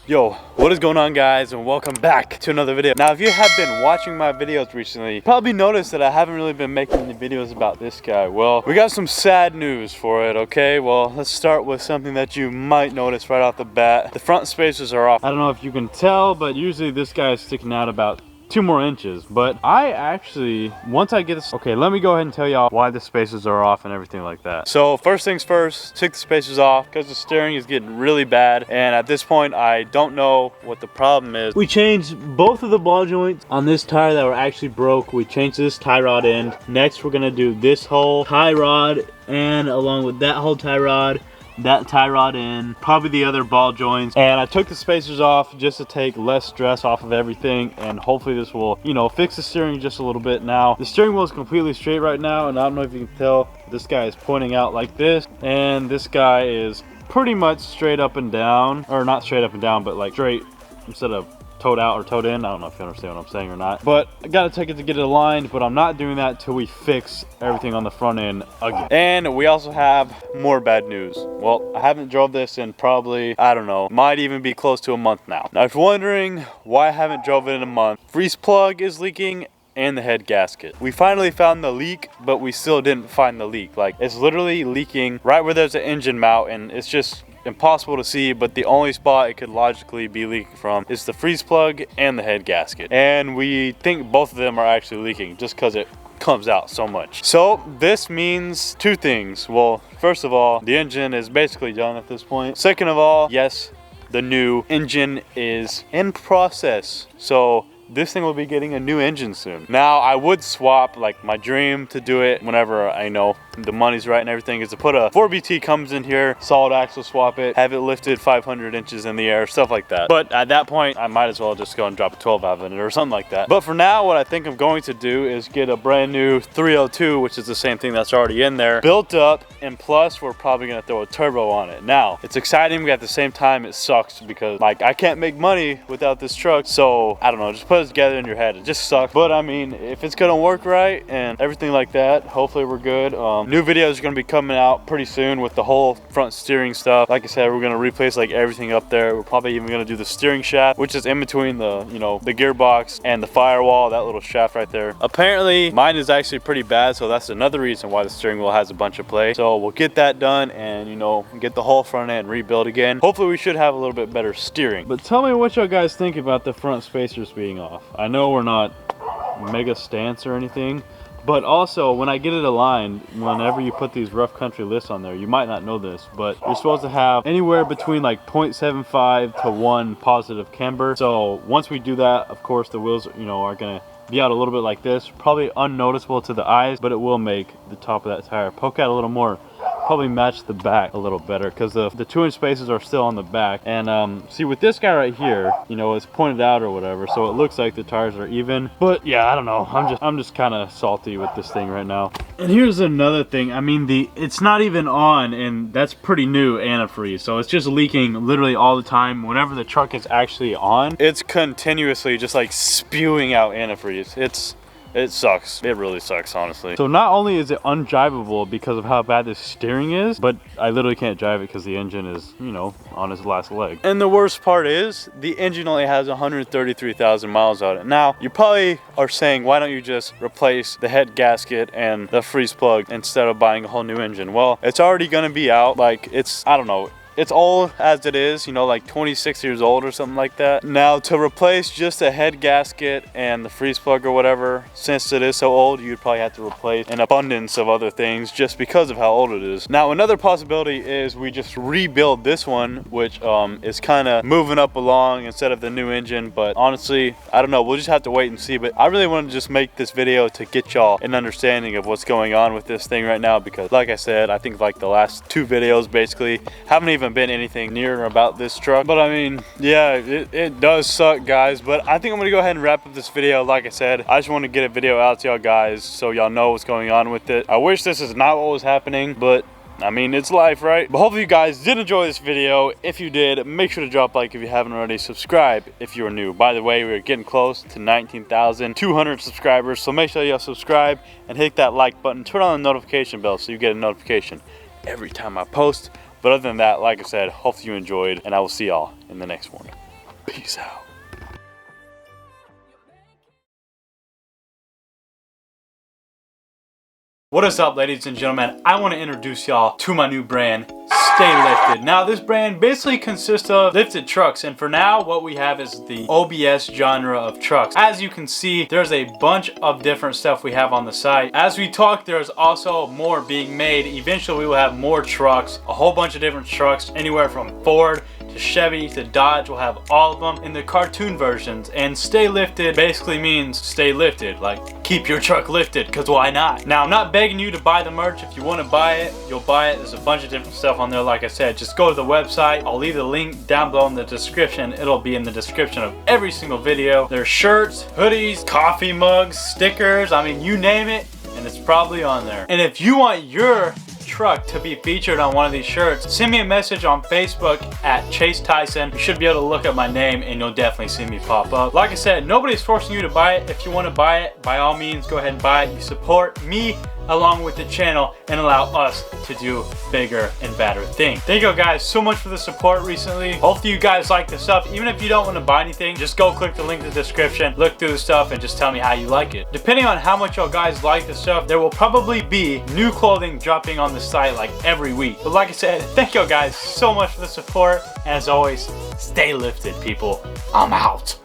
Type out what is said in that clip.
Yo, what is going on, guys, and welcome back to another video. Now, if you have been watching my videos recently, you probably noticed that I haven't really been making any videos about this guy. Well, we got some sad news for it, okay? Well, let's start with something that you might notice right off the bat. The front spacers are off. I don't know if you can tell, but usually this guy is sticking out about 2 more inches, but I actually, once I get this, okay, let me go ahead and tell y'all why the spacers are off and everything like that. So first things first, took the spacers off because the steering is getting really bad, and at this point I don't know what the problem is. We changed both of the ball joints on this tire that were actually broke. We changed this tie rod end. Next we're gonna do this whole tie rod, and along with that whole tie rod, that tie rod in, probably the other ball joints, and I took the spacers off just to take less stress off of everything, and hopefully this will, you know, fix the steering just a little bit. Now the steering wheel is completely straight right now, and I don't know if you can tell, this guy is pointing out like this, and this guy is pretty much straight up and down, or not straight up and down, but like straight instead of toed out or toed in. I don't know if you understand what I'm saying or not, but I gotta take it to get it aligned, but I'm not doing that till we fix everything on the front end again. And we also have more bad news. Well, I haven't drove this in probably, I don't know, might even be close to a month now. Now if you're wondering why I haven't drove it in a month, freeze plug is leaking and the head gasket. We finally found the leak, but we still didn't find the leak. Like, it's literally leaking right where there's an engine mount, and it's just impossible to see, but the only spot it could logically be leaking from is the freeze plug and the head gasket, and we think both of them are actually leaking just because it comes out so much. So this means 2 things. Well, first of all, the engine is basically done at this point. Second of all, yes, the new engine is in process, so this thing will be getting a new engine soon. Now, I would swap, like, my dream to do it whenever I know the money's right and everything is to put a 4BT comes in here, solid axle swap it, have it lifted 500 inches in the air, stuff like that. But at that point, I might as well just go and drop a 12 valve in it or something like that. But for now, what I think I'm going to do is get a brand new 302, which is the same thing that's already in there, built up, and plus we're probably gonna throw a turbo on it. Now, it's exciting, but at the same time, it sucks because, like, I can't make money without this truck. So, I don't know, just put it together in your head. It just sucks. But I mean, if it's gonna work right and everything like that, hopefully we're good. New videos are gonna be coming out pretty soon with the whole front steering stuff. Like I said, we're gonna replace like everything up there. We're probably even gonna do the steering shaft, which is in between the, you know, the gearbox and the firewall, that little shaft right there. Apparently mine is actually pretty bad, so that's another reason why the steering wheel has a bunch of play. So we'll get that done and, you know, get the whole front end rebuilt again. Hopefully we should have a little bit better steering. But tell me what y'all guys think about the front spacers being off. I know we're not mega stance or anything, but also when I get it aligned, whenever you put these rough country lifts on there, you might not know this, but you're supposed to have anywhere between like 0.75 to 1 positive camber. So once we do that, of course the wheels, you know, are gonna be out a little bit like this, probably unnoticeable to the eyes, but it will make the top of that tire poke out a little more, probably match the back a little better, because the 2-inch spacers are still on the back. And see, with this guy right here, you know, it's pointed out or whatever, so it looks like the tires are even. But yeah, I don't know, I'm just kind of salty with this thing right now. And here's another thing, I mean, it's not even on, and that's pretty new antifreeze, so it's just leaking literally all the time. Whenever the truck is actually on, it's continuously just like spewing out antifreeze. It sucks. It really sucks, honestly. So not only is it undrivable because of how bad this steering is, but I literally can't drive it because the engine is, you know, on its last leg. And the worst part is, the engine only has 133,000 miles on it. Now, you probably are saying, why don't you just replace the head gasket and the freeze plug instead of buying a whole new engine? Well, it's already gonna be out. Like, it's, I don't know, it's old as it is, you know, like 26 years old or something like that. Now, to replace just a head gasket and the freeze plug or whatever, since it is so old, you'd probably have to replace an abundance of other things just because of how old it is. Now, another possibility is we just rebuild this one, which is kind of moving up along instead of the new engine. But honestly, I don't know, we'll just have to wait and see. But I really want to just make this video to get y'all an understanding of what's going on with this thing right now, because like I said, I think like the last 2 videos basically haven't even been anything near about this truck. But I mean, yeah, it does suck, guys. But I think I'm gonna go ahead and wrap up this video. Like I said, I just want to get a video out to y'all guys so y'all know what's going on with it. I wish this is not what was happening, but I mean, it's life, right? But hopefully you guys did enjoy this video. If you did, make sure to drop a like if you haven't already. Subscribe if you're new. By the way, we're getting close to 19,200 subscribers, so make sure you subscribe and hit that like button. Turn on the notification bell so you get a notification every time I post. But other than that, like I said, hopefully you enjoyed, and I will see y'all in the next one. Peace out. What is up, ladies and gentlemen? I want to introduce y'all to my new brand, Stay Lifted. Now, this brand basically consists of lifted trucks, and for now what we have is the OBS genre of trucks. As you can see, there's a bunch of different stuff we have on the site. As we talk, there's also more being made. Eventually we will have more trucks, a whole bunch of different trucks, anywhere from Ford to Chevy to Dodge. We'll have all of them in the cartoon versions. And Stay Lifted basically means stay lifted, like keep your truck lifted, because why not? Now, I'm not begging you to buy the merch. If you want to buy it, you'll buy it. There's a bunch of different stuff on there. Like I said, just go to the website. I'll leave the link down below in the description. It'll be in the description of every single video. There's shirts, hoodies, coffee mugs, stickers, I mean, you name it, and it's probably on there. And if you want your truck to be featured on one of these shirts, send me a message on Facebook at Chase Tyson. You should be able to look up my name and you'll definitely see me pop up. Like I said, nobody's forcing you to buy it. If you want to buy it, by all means, go ahead and buy it. You support me along with the channel and allow us to do bigger and better things. Thank you guys so much for the support recently. Hopefully you guys like the stuff. Even if you don't want to buy anything, just go click the link in the description, look through the stuff, and just tell me how you like it. Depending on how much y'all guys like the stuff, there will probably be new clothing dropping on the site like every week. But like I said, thank you guys so much for the support. And as always, stay lifted, people. I'm out.